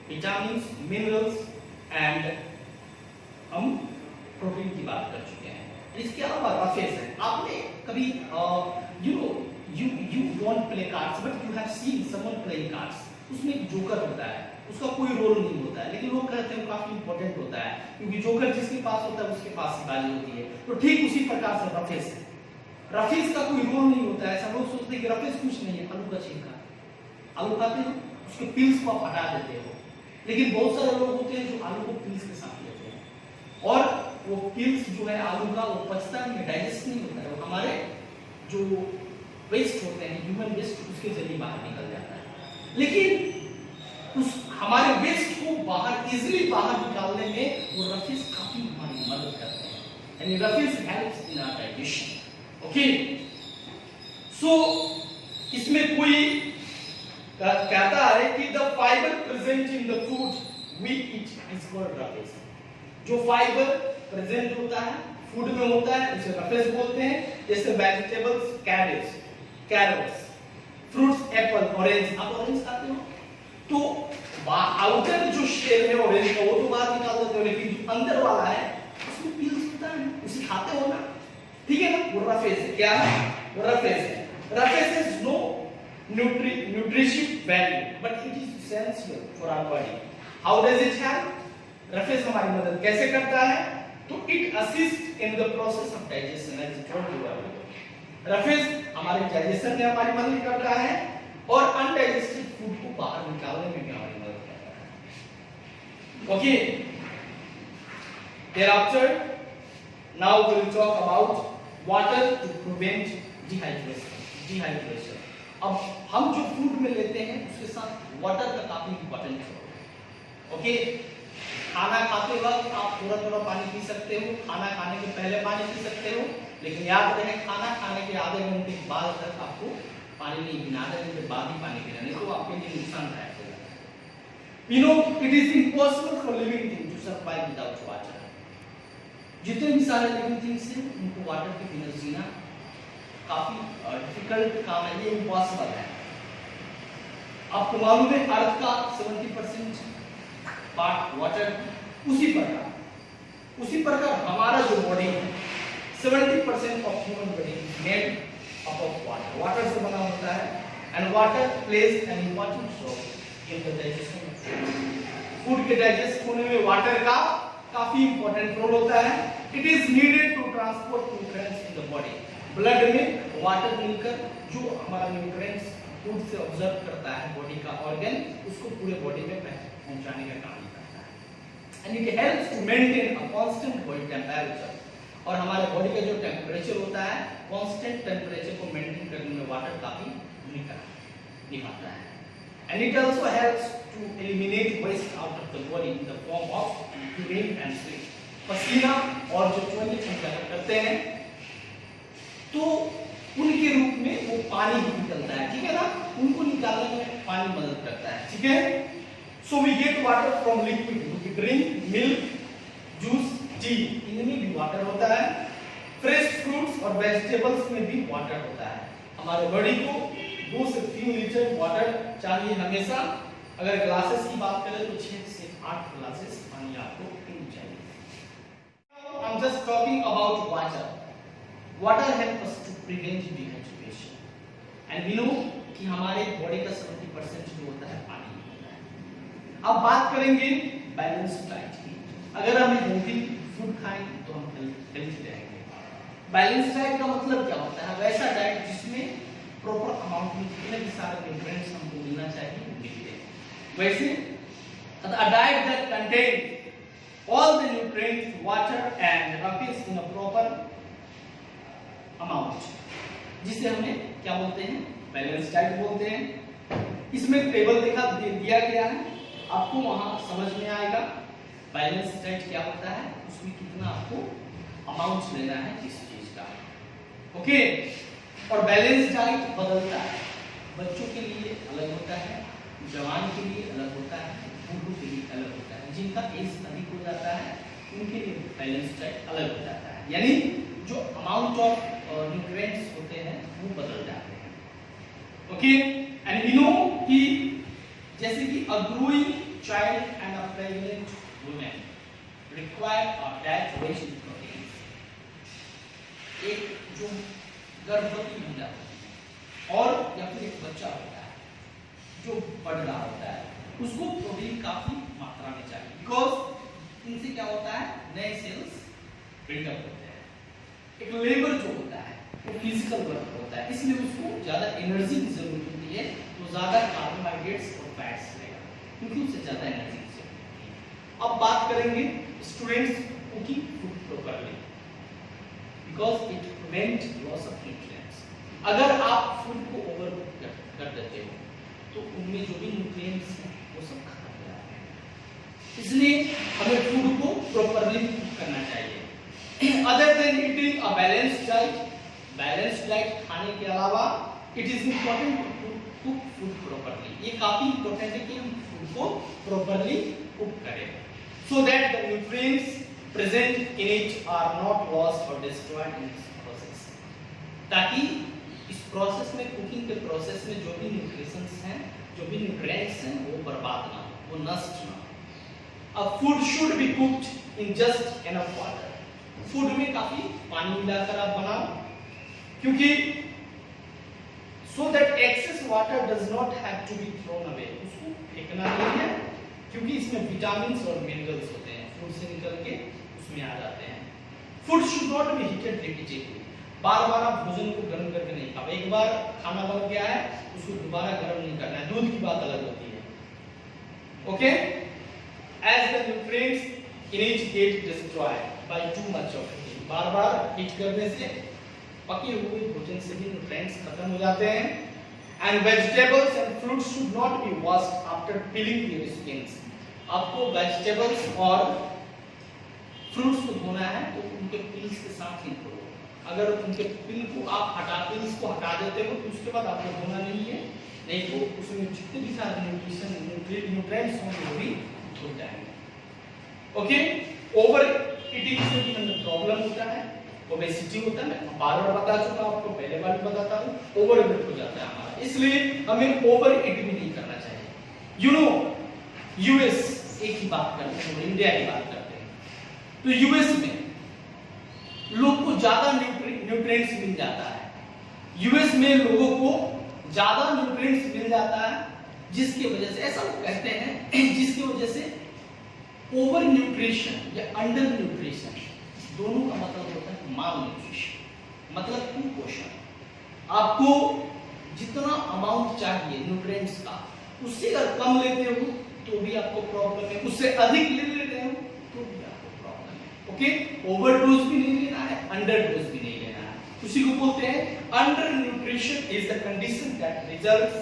Vitamin, minerals and हम protein की बात कर चुके हैं। इसके अलावा रफेज है। आपने कभी you don't play cards but you have seen someone playing cards, उसमें एक जोकर होता है, उसका कोई रोल नहीं होता है, लेकिन लोग कहते हैं वो काफी इंपॉर्टेंट होता है क्योंकि जोकर जिसके पास होता है उसके पास ही बाजी होती है। तो ठीक उसी प्रकार से रफेज है। रफेज का कोई रोल नहीं होता है। सब लोग सोचते हैं कि रफेज कुछ नहीं है, आलू का छिलका। आलू खाते हो, उसके पील्स को आप हटा देते हो, लेकिन बहुत सारे लोग होते हैं जो आलू को पील्स के साथ लेते हैं और वो पील्स जो है आलू का वो पचता नहीं, डाइजेस्ट नहीं होता है, वो हमारे जो वेस्ट होते हैं, ह्यूमन वेस्ट, उसके जरिए बाहर निकल जाता है। लेकिन उस हमारे वेस्ट को बाहर इजीली बाहर निकालने में वो रफेज काफी हमारी मदद करते हैं, यानी roughage helps in our digestion. Okay, so इसमें कोई कहता है कि the fibre present in the food we eat is called roughage. जो फाइबर प्रेजेंट होता है फूड में होता है उसे रफेज बोलते हैं। जैसे vegetables, carrots, fruits, apple, orange. आप ऑरेंज खाते हो तो आउटर जो शेल है ऑरेंज का वो तो बाहर निकाल देते हो, लेकिन जो अंदर वाला है उसमें पील्स होता है, उसे खाते हो ना, ठीक है ना, वो रफेज है। क्या है? वो रफेज है। Roughage is no nutrition value but it is essential for our body. How does it help? Roughage हमारी मदद कैसे करता है? तो it assists in the process of digestion as told you earlier. Roughage हमारे डाइजेशन में हमारी मदद करता है और अनडाइजेस्टेड फूड को बाहर निकालने में भी हमारी मदद करता है। Okay, thereafter now we will talk about water to prevent dehydration. अब हम जो फूड में लेते हैं उसके साथ वाटर का काफी इंपॉर्टेंट है। ओके, खाना खाते वक्त आप थोड़ा थोड़ा पानी पी सकते हो, खाना खाने के पहले पानी पी सकते हो, लेकिन याद रहे खाना खाने के आधे घंटे बाद तक आपको पानी नहीं पीना, आधे घंटे बाद ही पानी पीना, नहीं तो आपके लिए नुकसानदायक होगा। You know, it is impossible for living things to survive without water. जितने भी सारे लिविंग थिंग्स हैं उनको वाटर के बिना जीना काफी डिफिकल्ट काम है, ये इम्पॉसिबल है। आपको मालूम है अर्थ का 70% पार्ट वाटर, उसी प्रकार हमारा जो बॉडी है 70% of human body made up of water, water से बना होता है and water plays an important role in the digestion of food. Food के डाइजेस्ट होने में वाटर का काफी इंपॉर्टेंट रोल होता है। It is needed to transport nutrients in the body. Blood में वाटर मिलकर जो हमारा न्यूट्रिएंट्स फूड से ऑब्जर्व करता है बॉडी का ऑर्गन, उसको पूरे बॉडी में पहुंचाने का काम करता है and it helps to maintain a constant body temperature. और हमारे बॉडी का जो टेंपरेचर होता है कांस्टेंट टेंपरेचर को मेंटेन करने में वाटर काफी भूमिका निभाता है and it also helps to eliminate waste out of the body in the form of urine and sweat. पसीना और जो टॉयलेट हम करते हैं तो उनके रूप में वो पानी ही निकलता है, ठीक है ना, उनको निकालने में पानी मदद करता है, ठीक है। So we get water from liquid, we drink milk, juice, tea, इनमें भी वाटर होता है। फ्रेश फ्रूट्स और वेजिटेबल्स में भी वाटर होता है। हमारे बॉडी को 2 से 3 लीटर वाटर चाहिए हमेशा। अगर ग्लासेस की बात करें तो 6 से 8 ग्लासेस पानी आपको पीना चाहिए। I am just talking about water. Water helps us to prevent dehydration, and we know कि हमारे बॉडी का 70% जो होता है पानी होता है। अब बात करेंगे बैलेंस डाइट की। अगर हम हेल्थी फूड खाएंगे तो हम हेल्थी रहेंगे। बैलेंस डाइट का मतलब क्या होता है? वैसा डाइट जिसमें प्रॉपर अमाउंट में जितने भी सारे न्यूट्रिएंट्स हमको मिलना चाहिए वो मिलते हैं। वैसे a diet that contains all the nutrients, water and raffies in a proper amount, जिसे हमें क्या बोलते हैं? बैलेंस डाइट बोलते हैं। इसमें टेबल दिया गया है, आपको वहां समझ में आएगा बैलेंस डाइट क्या होता है, उसमें कितना आपको अमाउंट लेना है किस चीज का। ओके, और बैलेंस डाइट बदलता है, बच्चों के लिए अलग होता है, जवान के लिए अलग होता है, बूढ़ों के लिए अलग होता है। जिनका एज अधिक हो जाता है उनके लिए बैलेंस डाइट अलग हो जाता है, यानी जो अमाउंट ऑफ न्यूट्रिएंट्स होते हैं वो बदल जाते हैं। ओके, एंड यू नो कि जैसे कि a growing child and a pregnant woman require a diet rich in protein. एक जो गर्भवती महिला और या फिर एक बच्चा होता है जो बढ़ रहा होता है उसको प्रोटीन काफी मात्रा में चाहिए, बिकॉज इनसे क्या होता है, नए सेल्स बिल्डअप होते हैं। एक लेबर जो होता है वो फिजिकल वर्क होता है, इसलिए उसको ज्यादा एनर्जी की जरूरत होती है, तो ज्यादा कार्बोहाइड्रेट्स और फैट्स लेगा क्योंकि उससे ज्यादा एनर्जी की जरूरत होती है। अब बात करेंगे students cooking food properly, because it prevent loss of nutrients. अगर आप फूड को ओवर कुक कर देते हो तो उनमें जो भी न्यूट्रिएंट्स हैं वो सब खत्म हो जाते हैं, इसलिए हमें फूड को प्रॉपर्ली कुक करना चाहिए। Other than eating a balanced diet खाने के अलावा it is important to cook food properly. ये काफी इम्पोर्टेंट है कि हम फूड को प्रॉपर्ली कुक करें, so that the nutrients present in it are not lost और डिस्ट्रॉयड इन दिस प्रोसेस, ताकि इस प्रोसेस में, कुकिंग के प्रोसेस में जो भी न्यूट्रिशंस हैं, जो भी न्यूट्रिएंट्स हैं वो बर्बाद ना हो, वो नष्ट ना हो। अब food should be cooked in just enough water. Food में काफी पानी मिलाकर आप बनाओ, क्योंकि so that excess water does not have to be thrown away, उसको फेंकना नहीं है, क्योंकि इसमें विटामिन्स और मिनरल्स होते हैं, फूड से निकल के उसमें आ जाते हैं। Food should not B heated repeatedly, बार-बार आप भोजन को गर्म करके नहीं खाओ। एक बार खाना बन गया है उसको दोबारा गर्म नहीं करना है, दूध की बात अलग होती है। Okay, as the nutrients in it get destroyed by too much of heating, बार-बार हीट करने से पके हुए भोजन से भी न्यूट्रिएंट्स खत्म हो जाते हैं। And vegetables and fruits should not be washed after peeling their skins. आपको वेजिटेबल्स और फ्रूट्स को धोना है तो उनके पील्स के साथ ही धो। अगर उनके पील को आप पील्स को हटा देते हो तो उसके बाद आपको धोना नहीं है, नहीं तो उसमें जितने भी सारे न्यूट्रिएंट्स होंगे वो भी धुल जाएंगे। ओके, ओवर ईटिंग से भी हमें प्रॉब्लम होता है, ओबेसिटी होता है। मैं बार-बार बता चुका हूं, आपको पहले बार भी बताता हूं, ओवरवेट हो जाता है हमारा, इसलिए हमें ओवर ईट भी नहीं करना चाहिए। यू नो, यूएस एक ही बात करते हैं, इंडिया की बात करते हैं, तो यूएस में लोग को ज्यादा न्यूट्रिएंट्स मिल जाता है। यूएस में लोगों को ज्यादा न्यूट्रिएंट्स मिल जाता है, जिसकी वजह से, ऐसा लोग कहते हैं, जिसकी वजह से ओवर न्यूट्रिशन या अंडर न्यूट्रिशन दोनों का मतलब होता है माल न्यूट्रिशन, मतलब कुपोषण। आपको जितना अमाउंट चाहिए न्यूट्रिएंट्स का, उससे अगर कम लेते हो तो भी आपको प्रॉब्लम है, उससे अधिक ले रहे हो तो भी आपको प्रॉब्लम है। ओके, ओवरडोज भी नहीं लेना है, अंडरडोज भी नहीं लेना है। उसी को बोलते हैं undernutrition is the condition that results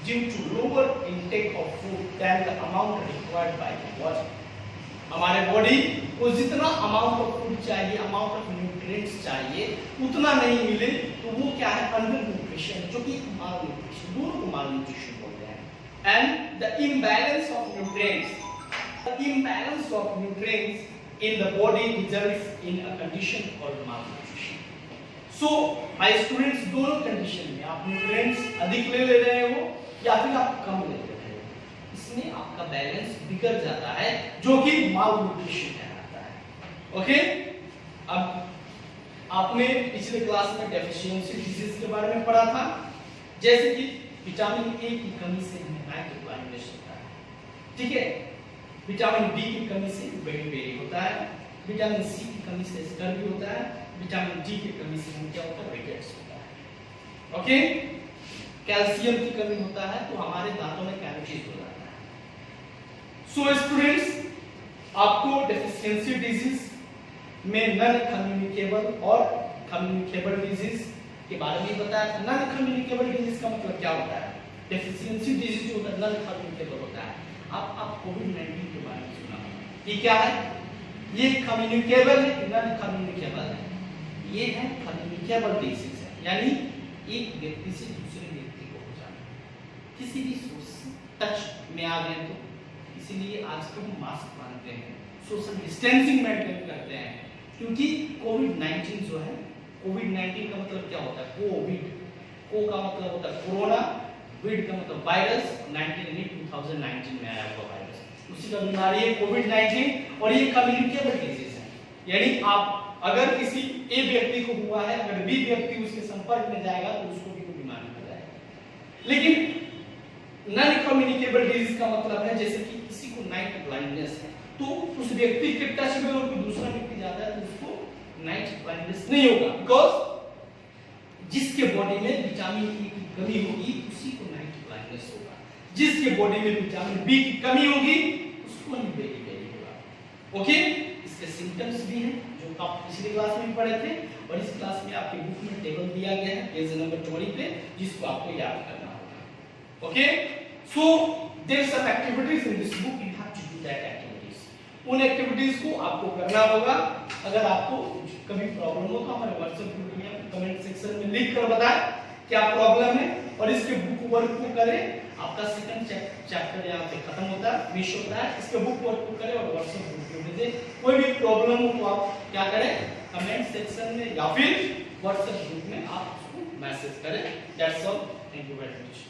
due to lower intake of food than the amount required by the body. हमारे बॉडी को जितना अमाउंट ऑफ फूड चाहिए, अमाउंट ऑफ न्यूट्रिएंट्स चाहिए, उतना नहीं मिले तो वो क्या है, अंडर न्यूट्रिशन, जो कि माल न्यूट्रिशन, दोनों को माल न्यूट्रिशन बोलते हैं। And the imbalance of nutrients in the body results in a condition called malnutrition. So, my students, दोनों कंडीशन में आप न्यूट्रिएंट्स अधिक ले रहे हो या फिर आप कम ले रहे हो, इसमें आपका बैलेंस बिगड़ जाता है, जो कि malnutrition कहलाता है। ओके, अब आपने पिछले क्लास में डेफिशिएंसी डिजीज के बारे में पढ़ा था, जैसे कि विटामिन ए की कमी से हमें हाइपोथायराइडिज्म होता है, ठीक है, विटामिन बी की कमी से बेरी होता है, विटामिन सी की कमी से स्कर्वी होता है, विटामिन डी की कमी से क्या होता है, रिकेट्स होता है। ओके, कैल्शियम की कमी होता है तो हमारे दांतों में कैविटीज हो जाता है। सो स्टूडेंट्स, आपको डेफिशिएंसी डिजीज में नॉन कम्युनिकेबल और कम्युनिकेबल डिजीज के बारे में बताया। नॉन कम्युनिकेबल डिजीज का मतलब क्या होता है, डेफिशिएंसी डिजीज जो होता है नॉन कम्युनिकेबल होता है। आप कोविड-19 के बारे में सुना होगा, ये क्या है, ये कम्युनिकेबल है, नॉन कम्युनिकेबल है। ये है कम्युनिकेबल डिजीज है, यानी एक व्यक्ति से दूसरे व्यक्ति को हो जाना, किसी भी टच में आ गए तो, इसीलिए आजकल हम मास्क पहनते हैं, सोशल डिस्टेंसिंग मेंटेन करते हैं, क्योंकि कोविड-19 जो है, कोविड-19 का मतलब क्या होता है, कोविड, को का मतलब होता है कोरोना, विड का मतलब वायरस, 2019 में आया हुआ वायरस। उसी का बीमारी है कोविड-19 और ये कम्युनिकेबल डिजीज है। यानी आप अगर किसी ए व्यक्ति को हुआ है, अगर बी व्यक्ति उसके संपर्क में जाएगा तो उसको भी कोई बीमारी हो जाएगी। लेकिन नॉन कम्युनिकेबल डिजीज का मतलब है जैसे कि किसी को नाइट ब्लाइंडनेस है तो उस व्यक्ति के टच में और कोई दूसरा व्यक्ति जाता है तो उसको नाइट ब्लाइंडनेस नहीं होगा, बिकॉज जिसके बॉडी में विटामिन ई की कमी होगी उसी को नाइट ब्लाइंडनेस होगा, जिसके बॉडी में विटामिन बी की कमी होगी उसको नहीं बेरी होगा। ओके, इसके सिम्टम्स भी हैं जो आप पिछली क्लास में पढ़े थे और इस क्लास में आपके बुक में टेबल दिया गया है पेज नंबर 20 पे, जिसको आपको याद करना होगा। Okay, so there are some activities in this book, you have to do that activities. उन एक्टिविटीज को आपको करना होगा। अगर आपको कभी प्रॉब्लम हो तो हमारे व्हाट्सएप ग्रुप में कमेंट सेक्शन में लिख कर बताएं क्या प्रॉब्लम है और इसके बुक वर्क को करें। आपका सेकंड चैप्टर यहाँ पे खत्म होता है, फिनिश होता है। इसके बुक वर्क को करें और व्हाट्सएप ग्रुप में भेजें। कोई भी प्रॉब्लम हो तो आप क्या करें, कमेंट सेक्शन में या फिर व्हाट्सएप ग्रुप में आप उसको मैसेज करें। That's all, thank you very much.